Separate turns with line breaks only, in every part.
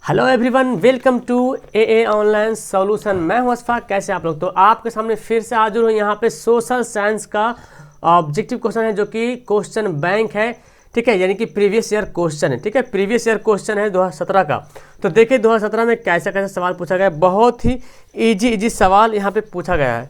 Hello everyone, welcome to a online solution. मैं हूं अशफाक। कैसे आप लोग? तो आपके सामने फिर से हाजिर हूं। यहाँ पे सोशल साइंस का ऑब्जेक्टिव क्वेश्चन है जो कि क्वेश्चन बैंक है, ठीक है, यानी कि प्रीवियस ईयर क्वेश्चन है, ठीक है। प्रीवियस ईयर क्वेश्चन है 2017 का। तो देखिए 2017 में कैसा कैसा सवाल पूछा गया है। बहुत ही इजी सवाल यहाँ पे पूछा गया है,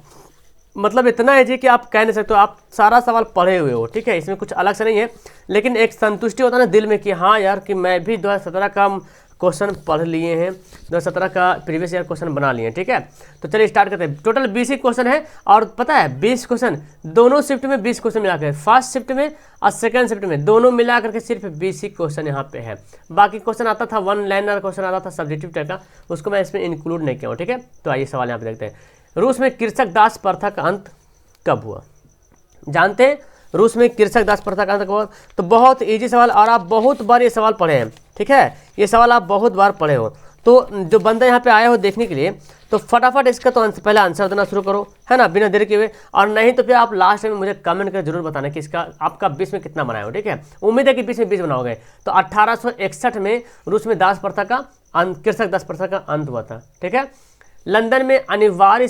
मतलब इतना इजी कि आप कह नहीं सकते हो, आप सारा सवाल पढ़े हुए हो, ठीक है। इसमें कुछ अलग से नहीं है, लेकिन एक संतुष्टि होता है ना दिल में कि हाँ यार कि मैं भी 2017 का क्वेश्चन पढ़ लिए हैं, 2017 का प्रीवियस ईयर क्वेश्चन बना लिए हैं, ठीक है। तो चलिए स्टार्ट करते हैं। टोटल 20 ही क्वेश्चन है और पता है 20 क्वेश्चन दोनों शिफ्ट में 20 क्वेश्चन मिला कर, फर्स्ट शिफ्ट में और सेकंड शिफ्ट में दोनों मिला करके सिर्फ 20 ही क्वेश्चन यहाँ पे है। बाकी क्वेश्चन आता था वन लाइनर क्वेश्चन आता था सब्जेक्टिव टाइप का, उसको मैं इसमें इंक्लूड नहीं किया हूँ, ठीक है। तो आइए सवाल यहाँ पे देखते हैं। रूस में कृषक दास प्रथा का अंत कब हुआ? जानते हैं रूस में कृषक दास प्रथा का अंत कब हुआ? तो बहुत इजी सवाल और आप बहुत बार ये सवाल पढ़े हैं, ठीक है। ये सवाल आप बहुत बार पढ़े हो। तो जो बंदा यहाँ पे आया हो देखने के लिए, तो फटाफट इसका तो पहले आंसर देना शुरू करो, है ना, बिना देर किए हुए। और नहीं तो फिर आप लास्ट में मुझे कमेंट कर जरूर बताना कि इसका आपका 20 में कितना बनाया हो, ठीक है। उम्मीद है कि 20 में 20 बनाओगे। तो 1861 में रूस में दास प्रथा का कृषक दास प्रथा का अंत हुआ था, ठीक है। लंदन में अनिवार्य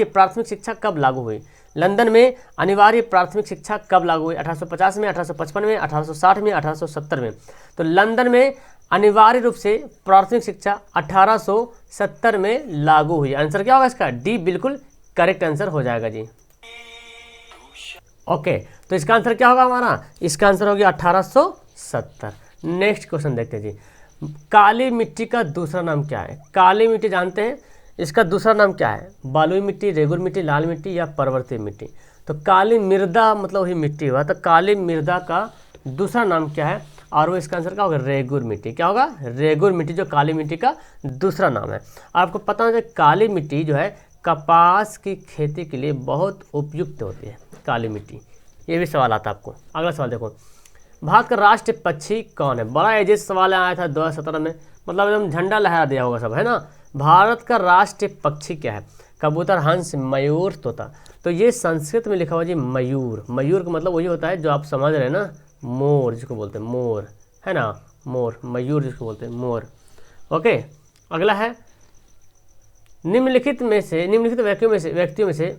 प्राथमिक शिक्षा कब लागू हुई? लंदन में अनिवार्य प्राथमिक शिक्षा कब लागू हुई? 1850 में, 1855 में, 1860 में, 1870 में। तो लंदन में अनिवार्य रूप से प्राथमिक शिक्षा 1870 में लागू हुई। आंसर क्या होगा इसका? डी बिल्कुल करेक्ट आंसर हो जाएगा जी। ओके, तो इसका आंसर क्या होगा हमारा? इसका आंसर हो गया 1870। नेक्स्ट क्वेश्चन देखते हैं जी। काली मिट्टी का दूसरा नाम क्या है? काली मिट्टी जानते हैं, इसका दूसरा नाम क्या है? बलुई मिट्टी, रेगुर मिट्टी, लाल मिट्टी या पर्वतीय मिट्टी? तो काली मृदा मतलब वही मिट्टी हुआ। तो काली मृदा का दूसरा नाम क्या है? और वो इसका आंसर क्या होगा? रेगुर मिट्टी। क्या होगा? रेगुर मिट्टी, जो काली मिट्टी का दूसरा नाम है। आपको पता है काली मिट्टी जो है कपास की खेती के लिए बहुत उपयुक्त होती है काली मिट्टी। ये भी सवाल आता है आपको। अगला सवाल देखो, भारत का राष्ट्रीय पक्षी कौन है? बड़ा एजेड सवाल आया था 2017 में, मतलब एकदम झंडा लहरा दिया होगा सब, है ना। भारत का राष्ट्रीय पक्षी क्या है? कबूतर, हंस, मयूर, तोता। तो ये संस्कृत में लिखा हुआ जी मयूर। मयूर का मतलब वही होता है जो आप समझ रहे हैं ना, मोर जिसको बोलते हैं, मोर, है ना, मोर। मयूर जिसको बोलते हैं मोर। ओके, अगला है निम्नलिखित व्यक्तियों में से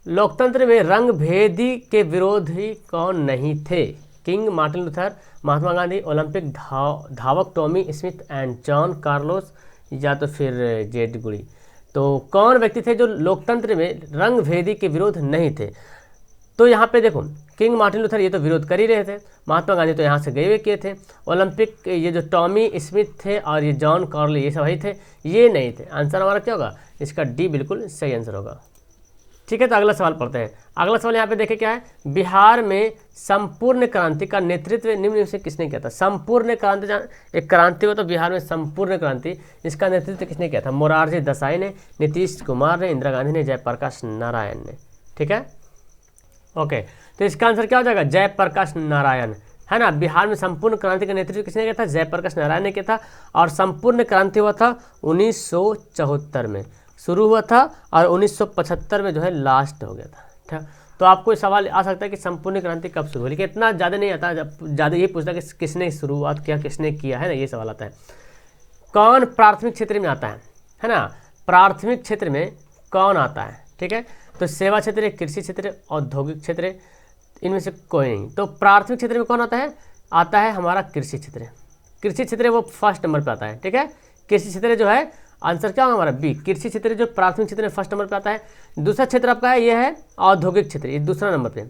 लोकतंत्र में रंग भेदी के विरोधी कौन नहीं थे? King, Martin Luther, Mahatma Gandhi, Olympic धावक Tommy Smith and John Carlos, या तो फिर जेड गुड़ी। तो कौन व्यक्ति थे जो लोकतंत्र में रंग भेदी के विरोध नहीं थे? तो यहाँ पे देखो, किंग, मार्टिन लूथर ये तो विरोध कर ही रहे थे, महात्मा गांधी तो यहाँ से गए हुए किए थे, ओलंपिक ये जो टॉमी स्मिथ थे और ये जॉन कार्लो ये सब ही थे, ये नहीं थे। आंसर हमारा क्या होगा? इसका डी बिल्कुल सही आंसर होगा, ठीक है। तो अगला सवाल पढ़ते हैं। अगला सवाल यहाँ पे देखें क्या है। बिहार में संपूर्ण क्रांति का नेतृत्व निम्न में से किसने किया था? संपूर्ण क्रांति, एक क्रांति हो तो बिहार में संपूर्ण क्रांति, इसका नेतृत्व किसने किया था? मोरारजी देसाई ने, नीतीश कुमार ने, इंदिरा गांधी ने, जयप्रकाश नारायण ने, ठीक है। ओके, तो इसका आंसर क्या हो जाएगा? जयप्रकाश नारायण, है ना। बिहार में संपूर्ण क्रांति का नेतृत्व किसने किया था? जयप्रकाश नारायण ने किया था। और संपूर्ण क्रांति हुआ था 1974 में शुरू हुआ था और 1975 में जो है लास्ट हो गया था, ठीक है। तो आपको सवाल आ सकता है कि संपूर्ण क्रांति कब शुरू हुई, लेकिन इतना ज़्यादा नहीं आता, ज़्यादा ये पूछता कि किसने शुरुआत किया, किसने किया, है ना, ये सवाल आता है। कौन प्राथमिक क्षेत्र में आता है ना। प्राथमिक क्षेत्र में कौन आता है, ठीक है। तो सेवा क्षेत्र, कृषि क्षेत्र, औद्योगिक क्षेत्र, इनमें से कोई नहीं। तो प्राथमिक क्षेत्र में कौन आता है? आता है हमारा कृषि क्षेत्र। कृषि क्षेत्र वो फर्स्ट नंबर पर आता है, ठीक है। कृषि क्षेत्र जो है, आंसर क्या होगा हमारा? बी। कृषि क्षेत्र जो प्राथमिक क्षेत्र में फर्स्ट नंबर पे आता है। दूसरा क्षेत्र आपका है, ये है औद्योगिक क्षेत्र, ये दूसरा नंबर पे,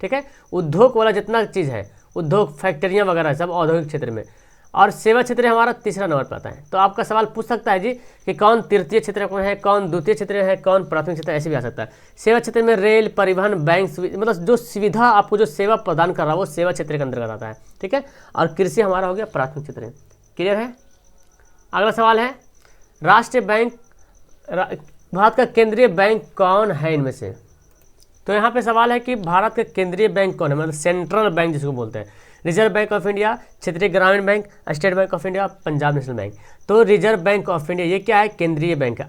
ठीक है। उद्योग वाला जितना चीज़ है, उद्योग, फैक्ट्रियाँ वगैरह सब औद्योगिक क्षेत्र में। और सेवा क्षेत्र हमारा तीसरा नंबर पे आता है। तो आपका सवाल पूछ सकता है जी कि कौन तृतीय क्षेत्र कौन है, कौन द्वितीय क्षेत्र है, कौन प्राथमिक क्षेत्र, ऐसे भी आ सकता है। सेवा क्षेत्र में रेल, परिवहन, बैंक, मतलब जो सुविधा आपको जो सेवा प्रदान कर रहा है वो सेवा क्षेत्र के अंतर्गत आता है, ठीक है। और कृषि हमारा हो गया प्राथमिक क्षेत्र। क्लियर है? अगला सवाल है, राष्ट्रीय बैंक, भारत का केंद्रीय बैंक कौन है इनमें से? तो यहाँ पे सवाल है कि भारत का केंद्रीय बैंक कौन है, मतलब सेंट्रल बैंक जिसको बोलते हैं। रिजर्व बैंक ऑफ इंडिया, क्षेत्रीय ग्रामीण bank, state bank of India, Punjab national bank. तो रिजर्व बैंक ऑफ इंडिया ये क्या है? केंद्रीय बैंक है,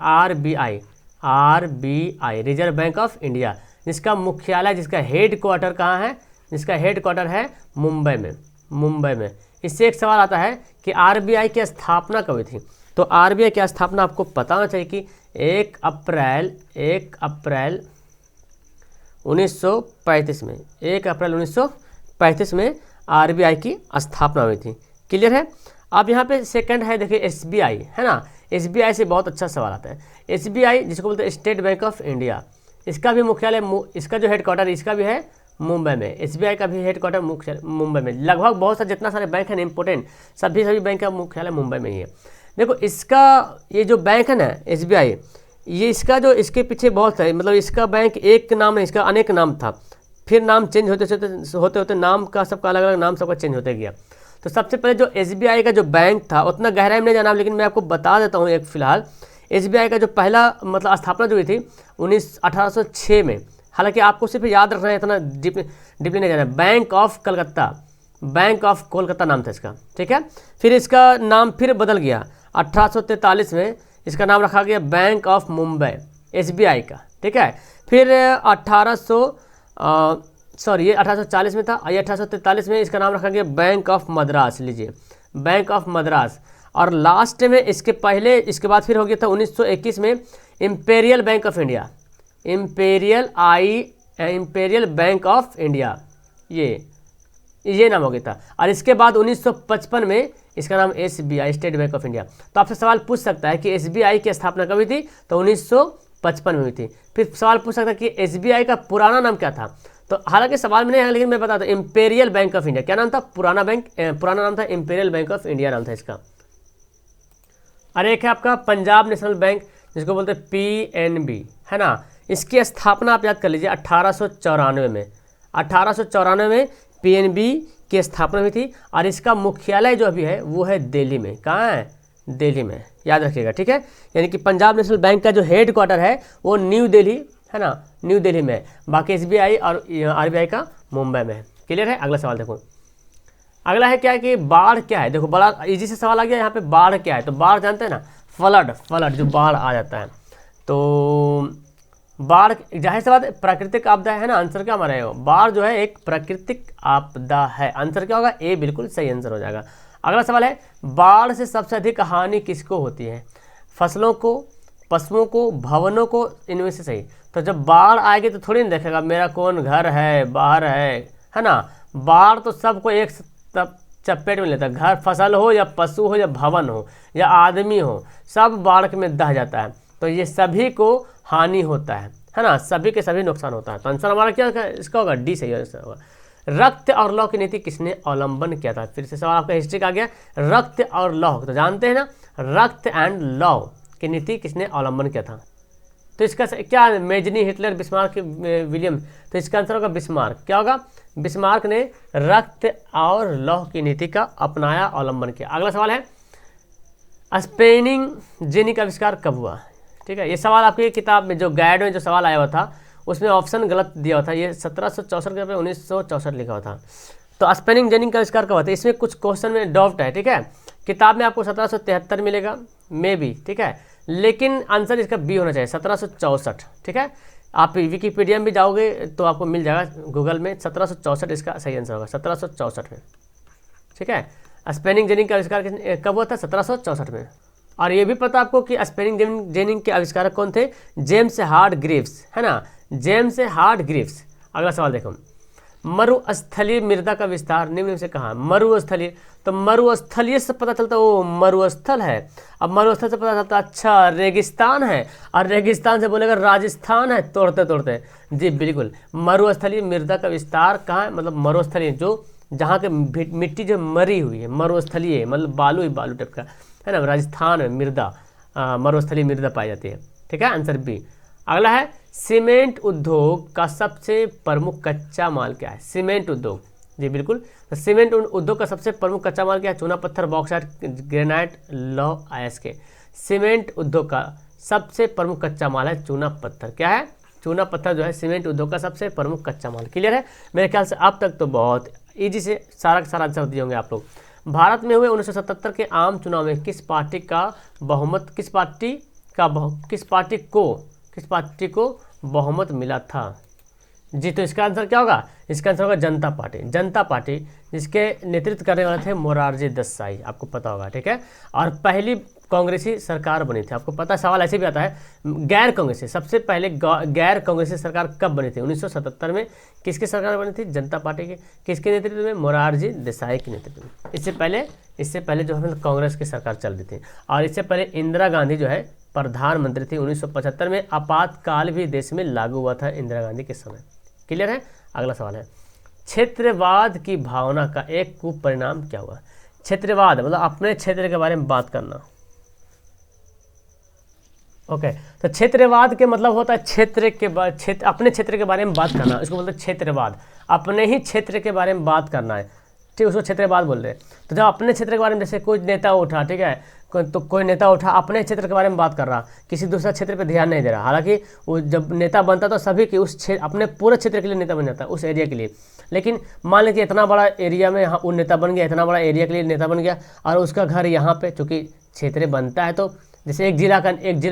RBI, reserve bank of India, जिसका मुख्यालय, जिसका हेड क्वार्टर कहाँ है? जिसका हेड क्वार्टर है मुंबई में। इससे एक सवाल आता है कि आरबीआई की स्थापना कब हुई थी। तो आरबीआई की स्थापना आपको पता होना चाहिए कि 1 अप्रैल 1935 में, 1 अप्रैल 1935 में आरबीआई की स्थापना हुई थी। क्लियर है। अब यहाँ पे सेकंड है, देखिए एसबीआई, है ना। एसबीआई से बहुत अच्छा सवाल आता है। एसबीआई जिसको बोलते हैं स्टेट बैंक ऑफ इंडिया, इसका भी मुख्यालय, इसका जो हेडक्वार्टर इसका भी है मुंबई में। एसबीआई का भी हेडक्वार्टर मुख्यालय मुंबई में। लगभग बहुत सारे जितना सारे बैंक हैं इंपॉर्टेंट, सभी बैंक का मुख्यालय मुंबई में ही है। देखो इसका ये जो बैंक है ना एसबीआई, ये इसका जो इसके पीछे बहुत है, मतलब इसका बैंक एक नाम नहीं, इसका अनेक नाम था। फिर नाम चेंज होते होते नाम का सबका अलग अलग नाम सबका चेंज होते गया। तो सबसे पहले जो एसबीआई का जो बैंक था, उतना गहराई में नहीं जाना, लेकिन मैं आपको बता देता हूँ एक फिलहाल। एसबीआई का जो पहला मतलब स्थापना जो हुई थी 1806 में। हालांकि आपको सिर्फ याद रखना है, इतना डीपली नहीं जाना। Bank of Calcutta, bank of Kolkata नाम था इसका, ठीक है। फिर इसका नाम फिर बदल गया 1843 में, इसका नाम रखा गया बैंक ऑफ मुंबई, एसबीआई का, ठीक है। फिर 1840 में था, ये 1843 में इसका नाम रखा गया बैंक ऑफ मद्रास। लीजिए बैंक ऑफ मद्रास। और लास्ट में इसके पहले, इसके बाद फिर हो गया था 1921 में imperial bank of India, imperial bank of India, ये नाम हो गया था। और इसके बाद 1955 में इसका नाम SBI, state bank of India. तो आपसे सवाल पूछ सकता है कि एसबीआई की स्थापना कब हुई थी, तो 1955 में हुई थी। फिर सवाल पूछ सकता है कि एसबीआई का पुराना नाम क्या था। तो हालांकि सवाल में नहीं है, लेकिन मैं बताता हूँ, इंपेरियल बैंक ऑफ इंडिया। क्या नाम था पुराना नाम था इंपेरियल बैंक ऑफ इंडिया नाम था इसका। और एक है आपका पंजाब नेशनल बैंक, जिसको बोलते हैं पीएनबी, है ना। इसकी स्थापना आप याद कर लीजिए 1894 में। 1894 में पीएनबी की स्थापना हुई थी। और इसका मुख्यालय जो अभी है वो है दिल्ली में। कहाँ है, दिल्ली में, याद रखिएगा, ठीक है। यानी कि पंजाब नेशनल बैंक का जो हेड क्वार्टर है वो न्यू दिल्ली, है ना, न्यू दिल्ली में। बाकी एसबीआई और आरबीआई का मुंबई में है। क्लियर है। अगला सवाल देखो, अगला है क्या है कि बाढ़ क्या है। देखो बड़ा इजी से सवाल आ गया यहाँ पे, बाढ़ क्या है। तो बाढ़ जानते हैं ना, फ्लड जो बाढ़ आ जाता है। तो बाढ़ जाहिर सी बात प्राकृतिक आपदा है ना। आंसर क्या हमारा है, बाढ़ जो है एक प्राकृतिक आपदा है। आंसर क्या होगा, ए बिल्कुल सही आंसर हो जाएगा। अगला सवाल है, बाढ़ से सबसे अधिक हानि किसको होती है। फसलों को, पशुओं को, भवनों को, इनमें से सही। तो जब बाढ़ आएगी तो थोड़ी ना देखेगा मेरा कौन घर है बाहर है ना। बाढ़ तो सबको एक चपेट में लेता है। घर, फसल हो या पशु हो या भवन हो या आदमी हो, सब बाढ़ में दह जाता है। तो ये सभी को हानि होता है ना, सभी के सभी नुकसान होता है। तो आंसर हमारा क्या होगा, इसका होगा डी सही होगा। रक्त और लौह की नीति किसने अवलंबन किया था। फिर से सवाल आपका हिस्ट्री का आ गया। रक्त और लौह तो जानते हैं ना, रक्त एंड लौह की नीति किसने अवलंबन किया था। तो इसका क्या, मेजनी, हिटलर, बिस्मार्क, विलियम। तो इसका आंसर होगा बिस्मार्क। क्या होगा, बिस्मार्क ने रक्त और लौह की नीति का अपनाया, अवलंबन किया। अगला सवाल है, स्पेनिंग जेनी का आविष्कार कब हुआ। ठीक है, ये सवाल आपकी किताब में जो गाइड में जो सवाल आया हुआ था उसमें ऑप्शन गलत दिया हुआ था। ये 1764 के पे 1964 लिखा हुआ था। तो स्पेनिंग जेनी का आविष्कार कब हुआ था, इसमें कुछ क्वेश्चन में डाउट है। ठीक है, किताब में आपको 1773 मिलेगा मे बी, ठीक है, लेकिन आंसर इसका बी होना चाहिए 1764। ठीक है, आप विकीपीडिया में भी जाओगे तो आपको मिल जाएगा गूगल में, 1764 इसका सही आंसर होगा, 1764 में। ठीक है, स्पेनिंग जेनिंग का आविष्कार कब हुआ था, 1764 में। और ये भी पता आपको कि स्पेनिंग जेनिंग के आविष्कारक कौन थे, जेम्स हार्ड ग्रीव्स, है ना, जेम्स हार्ड ग्रीव्स। अगला सवाल देखो, मरुस्थलीय मृदा का विस्तार निम्न से कहाँ। मरुस्थलीय, तो मरुस्थलीय से पता चलता वो मरुस्थल है। अब मरुस्थल से पता चलता अच्छा रेगिस्तान है, और रेगिस्तान से बोलेगा राजस्थान है, तोड़ते तोड़ते। जी बिल्कुल, मरुस्थलीय मृदा का विस्तार कहाँ है, मतलब मरुस्थलीय जो जहाँ के मिट्टी जो मरी हुई है, मरुस्थलीय मतलब बालू ही बालू टाइप का, है ना, राजस्थान में मृदा, मरुस्थलीय मृदा पाई जाती है। ठीक है, आंसर बी। अगला है, सीमेंट उद्योग का सबसे प्रमुख कच्चा माल क्या है। सीमेंट उद्योग, जी बिल्कुल, तो सीमेंट उद्योग का सबसे प्रमुख कच्चा माल क्या है, चूना पत्थर, बॉक्साइट, ग्रेनाइट, लौह अयस्क। सीमेंट उद्योग का सबसे प्रमुख कच्चा माल है चूना पत्थर। क्या है, चूना पत्थर जो है सीमेंट उद्योग का सबसे प्रमुख कच्चा माल। क्लियर है, मेरे ख्याल से अब तक तो बहुत ईजी से सारा का सारा आंसर दिए होंगे आप लोग। भारत में हुए 1977 के आम चुनाव में किस पार्टी का बहुमत, किस पार्टी को बहुमत मिला था। जी, तो इसका आंसर क्या होगा? इसका आंसर होगा जनता पार्टी। जनता पार्टी जिसके नेतृत्व करने वाले थे मोरारजी देसाई, आपको पता होगा, ठीक है। और पहली कांग्रेसी सरकार बनी थी, आपको पता, सवाल ऐसे भी आता है, गैर कांग्रेसी, सबसे पहले गैर कांग्रेसी सरकार कब बनी थी? 1977 में। किसकी सरकार बनी थी? जनता पार्टी की। किसके नेतृत्व में? मोरारजी देसाई के नेतृत्व में। इससे पहले जो है कांग्रेस की सरकार चल रही थी। और इससे पहले इंदिरा गांधी जो है प्रधानमंत्री थी। 1975 में आपातकाल भी देश में लागू हुआ था इंदिरा गांधी के समय। क्लियर है? अगला सवाल है, क्षेत्रवाद की भावना का एक कुपरिणाम क्या हुआ? क्षेत्रवाद मतलब अपने क्षेत्र के बारे में बात करना। ओके, तो क्षेत्रवाद के मतलब होता है अपने क्षेत्र के बारे में बात करना, इसको बोलते हैं क्षेत्रवाद। अपने ही क्षेत्र के बारे में बात करना है, ठीक, उसको क्षेत्रवाद बोल रहे हैं। तो जब अपने क्षेत्र के बारे में, जैसे कोई नेता उठा, ठीक है, कोई नेता उठा अपने क्षेत्र के बारे में बात कर रहा, किसी दूसरा क्षेत्र पे ध्यान नहीं दे रहा। हालांकि वो जब नेता बनता तो सभी के उस क्षेत्र, अपने पूरे क्षेत्र के लिए नेता बन जाता है, उस एरिया के लिए। लेकिन मान लीजिए इतना बड़ा एरिया में वो नेता बन गया, इतना बड़ा एरिया के लिए नेता बन गया, और उसका घर यहाँ पे, चूँकि क्षेत्र बनता है तो जैसे एक जिला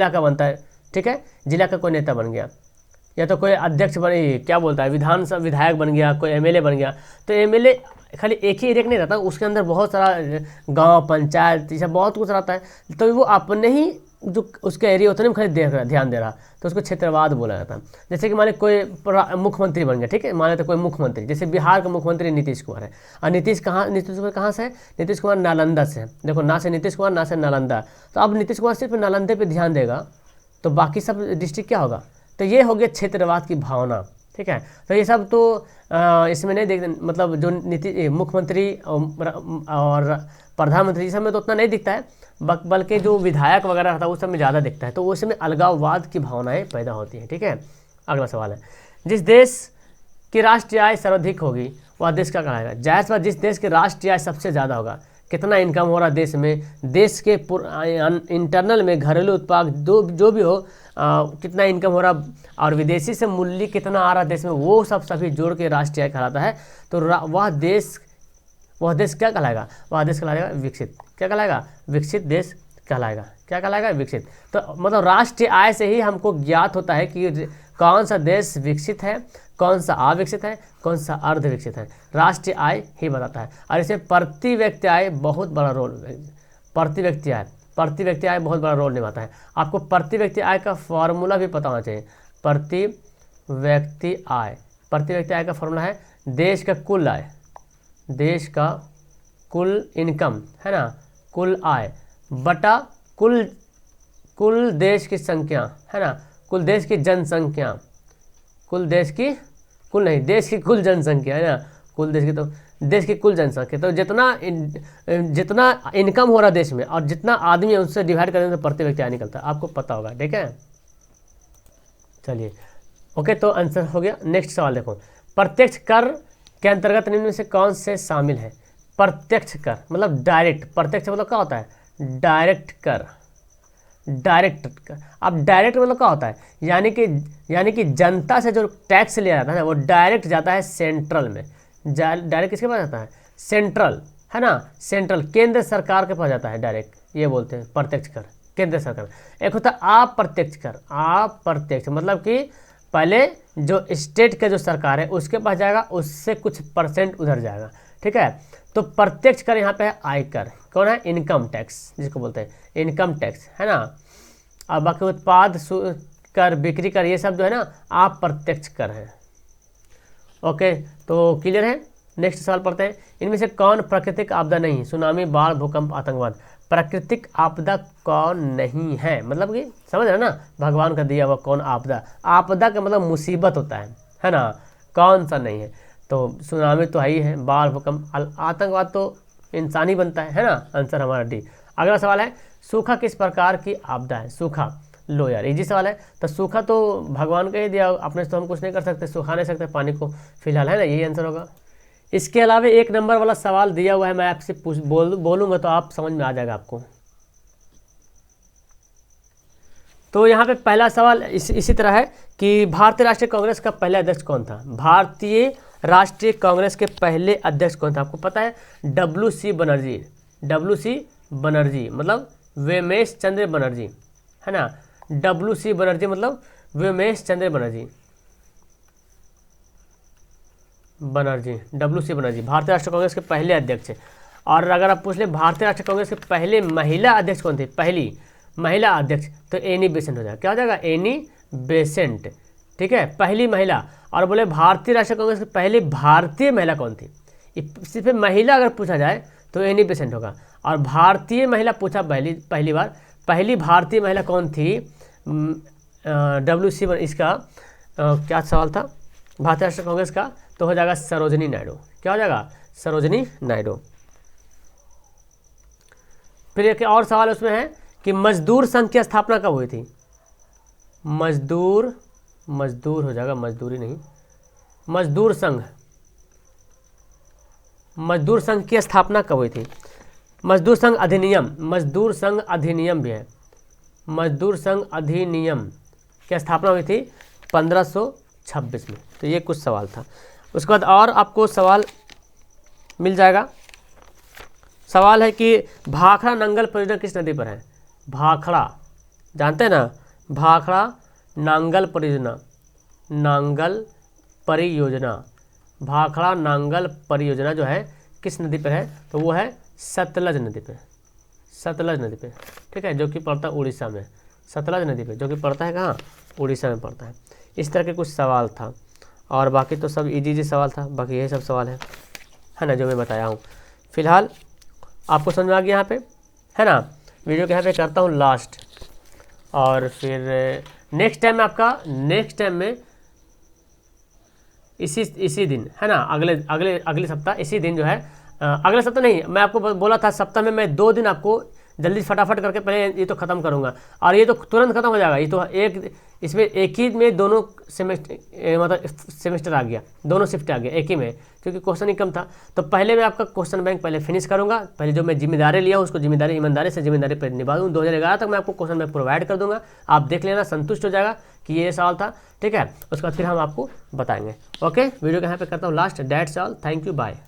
का बनता है, ठीक है, जिला का कोई नेता बन गया, या तो कोई अध्यक्ष बने, क्या बोलता है, विधानसभा विधायक बन गया, कोई एमएलए बन गया। तो एमएलए खाली एक ही एरिया का नहीं रहता, उसके अंदर बहुत सारा गांव, पंचायत, ये सब बहुत कुछ रहता है। तो वो अपने ही जो उसके एरिया होता है ना, खाली ध्यान दे रहा, तो उसको क्षेत्रवाद बोला जाता है। जैसे कि मान लीजिए कोई मुख्यमंत्री बन गया, ठीक है, मान लेते कोई मुख्यमंत्री, जैसे बिहार का मुख्यमंत्री नीतीश कुमार है। और नीतीश कुमार कहाँ से है? नीतीश कुमार नालंदा से है। देखो, ना से नीतीश कुमार, ना से नालंदा। तो अब नीतीश कुमार सिर्फ नालंदे पर ध्यान देगा, तो बाकी सब डिस्ट्रिक्ट क्या होगा? तो ये हो गया क्षेत्रवाद की भावना, ठीक है। तो ये सब तो इसमें नहीं देखते, मतलब जो मुख्यमंत्री और प्रधानमंत्री सब में तो उतना नहीं दिखता है, बल्कि जो विधायक वगैरह रहता है उस सब में ज़्यादा दिखता है। तो उसमें अलगाववाद की भावनाएं पैदा होती हैं, ठीक है। अगला सवाल है, जिस देश की राष्ट्रीय आय सर्वाधिक होगी वह देश क्या कहलाएगा? जाहिर सी बात, जिस देश की राष्ट्रीय आय सबसे ज़्यादा होगा, कितना इनकम हो रहा है देश में, देश के इंटरनल में घरेलू उत्पाद जो भी हो, कितना इनकम हो रहा, और विदेशी से मूल्य कितना आ रहा देश में, वो सब सभी जोड़ के राष्ट्रीय आय कहलाता है। तो वह देश क्या कहलाएगा? वह देश कहलाएगा विकसित। क्या कहलाएगा? विकसित देश कहलाएगा। क्या कहलाएगा? विकसित। तो मतलब राष्ट्रीय आय से ही हमको ज्ञात होता है कि कौन सा देश विकसित है, कौन सा अविकसित है, कौन सा अर्ध विकसित है। राष्ट्रीय आय ही बताता है। और इसे प्रति व्यक्ति आय बहुत बड़ा रोल, प्रति व्यक्ति आय बहुत बड़ा रोल निभाता है। आपको प्रति व्यक्ति आय का फॉर्मूला भी पता होना चाहिए। प्रति व्यक्ति आय का फॉर्मूला है देश का कुल आय, देश का कुल इनकम, है ना, कुल आय बटा कुल देश की संख्या, है ना, कुल देश की जनसंख्या, देश की कुल जनसंख्या, है ना, देश की कुल जनसंख्या। तो जितना इनकम हो रहा देश में और जितना आदमी है उससे डिवाइड करेंगे तो प्रति व्यक्ति आय निकलता है, आपको पता होगा, ठीक है। चलिए, ओके, तो आंसर हो गया। नेक्स्ट सवाल देखो, प्रत्यक्ष कर के अंतर्गत निम्न में से कौन से शामिल है? प्रत्यक्ष कर मतलब डायरेक्ट, प्रत्यक्ष मतलब क्या होता है? डायरेक्ट कर। अब डायरेक्ट मतलब क्या होता है? यानी कि जनता से जो टैक्स लिया जाता है ना, वो डायरेक्ट जाता है सेंट्रल में। डायरेक्ट किसके पास जाता है? सेंट्रल, है ना, सेंट्रल केंद्र सरकार के पास जाता है डायरेक्ट, ये बोलते हैं प्रत्यक्ष कर, केंद्र सरकार। एक होता है अप्रत्यक्ष कर। अप्रत्यक्ष मतलब कि पहले जो स्टेट का जो सरकार है उसके पास जाएगा, उससे कुछ परसेंट उधर जाएगा, ठीक है। तो प्रत्यक्ष कर यहाँ पे है आयकर, कौन है? इनकम टैक्स, जिसको बोलते हैं इनकम टैक्स, है ना। और बाकी उत्पाद कर, बिक्री कर, ये सब जो है ना अप्रत्यक्ष कर है। ओके, तो क्लियर है। नेक्स्ट सवाल पढ़ते हैं, इनमें से कौन प्राकृतिक आपदा नहीं? सुनामी, बाढ़, भूकंप, आतंकवाद। प्राकृतिक आपदा कौन नहीं है? मतलब कि समझ रहे ना, भगवान का दिया हुआ कौन आपदा। आपदा का मतलब मुसीबत होता है ना, कौन सा नहीं है? तो सुनामी तो है ही है, बाढ़, भूकंप, आतंकवाद तो इंसान ही बनता है ना। आंसर हमारा डी। अगला सवाल है, सूखा किस प्रकार की आपदा है? सूखा, लो यार इजी सवाल है। तो सूखा तो भगवान का ही दिया, अपने से तो हम कुछ नहीं कर सकते, सुखा नहीं सकते पानी को फिलहाल, है ना, यही आंसर होगा। इसके अलावा एक नंबर वाला सवाल दिया हुआ है, मैं आपसे बोलूँगा तो आप समझ में आ जाएगा आपको। तो यहाँ पे पहला सवाल इसी तरह है कि भारतीय राष्ट्रीय कांग्रेस का पहला अध्यक्ष कौन था? भारतीय राष्ट्रीय कांग्रेस के पहले अध्यक्ष कौन था? आपको पता है, WC बनर्जी मतलब वेमेश चंद्र बनर्जी, है ना। WC बनर्जी मतलब वेमेश चंद्र बनर्जी। बनर्जी, WC बनर्जी भारतीय राष्ट्रीय कांग्रेस के पहले अध्यक्ष। और अगर आप पूछ ले भारतीय राष्ट्रीय कांग्रेस के पहले महिला अध्यक्ष कौन थी, पहली महिला अध्यक्ष, तो एनी बेसेंट हो जाएगा। क्या हो जाएगा, एनी बेसेंट, ठीक है, पहली महिला। और बोले भारतीय राष्ट्रीय कांग्रेस की पहली भारतीय महिला कौन थी, सिर्फ महिला अगर पूछा जाए तो एनी बेसेंट होगा। और भारतीय महिला पूछा पहली बार, पहली भारतीय महिला कौन थी, WC इसका क्या सवाल था भारतीय राष्ट्रीय कांग्रेस का, तो हो जाएगा सरोजिनी नायडू। क्या हो जाएगा, सरोजिनी नायडू। फिर एक और सवाल उसमें है कि मजदूर संघ की स्थापना कब हुई थी, मजदूर हो जाएगा, मजदूरी नहीं, मजदूर संघ की स्थापना कब हुई थी। मजदूर संघ अधिनियम भी है, मजदूर संघ अधिनियम की स्थापना हुई थी 1526 में। तो ये कुछ सवाल था। उसके बाद और आपको सवाल मिल जाएगा। सवाल है कि भाखड़ा नांगल परियोजना किस नदी पर है, भाखड़ा जानते हैं ना, भाखड़ा नांगल परियोजना, भाखड़ा नांगल परियोजना जो है किस नदी पर है, तो वो है सतलज नदी पे, ठीक है, जो कि पड़ता है उड़ीसा में, सतलज नदी पे, जो कि पड़ता है कहाँ, उड़ीसा में पड़ता है। इस तरह के कुछ सवाल था और बाकी तो सब इजी सवाल था, बाकी यही सब सवाल है ना, जो मैं बताया हूँ। फिलहाल आपको समझ में आ गया यहाँ पे, है ना। वीडियो के यहाँ पे करता हूँ लास्ट, और फिर नेक्स्ट टाइम में इसी दिन, है ना, अगले सप्ताह इसी दिन जो है, अगले सप्ताह नहीं, मैं आपको बोला था सप्ताह में मैं 2 दिन आपको जल्दी फटाफट करके पहले ये तो ख़त्म करूँगा, और ये तो तुरंत ख़त्म हो जाएगा। ये तो इसमें एक ही में दोनों सेमेस्टर आ गया, दोनों शिफ्ट आ गया एक ही में, क्योंकि क्वेश्चन ही कम था। तो पहले मैं आपका क्वेश्चन बैंक पहले फिनिश करूँगा, पहले जो मैं जिम्मेदारी लिया हूँ उसको ईमानदारी से पर निभा दूँ। 2011 तक मैं आपको क्वेश्चन बैंक प्रोवाइड कर दूँगा, आप देख लेना, संतुष्ट हो जाएगा कि ये सवाल था, ठीक है। उसके बाद फिर हम आपको बताएंगे। ओके, वीडियो को यहाँ पे करता हूँ last. That's all, thank you, bye.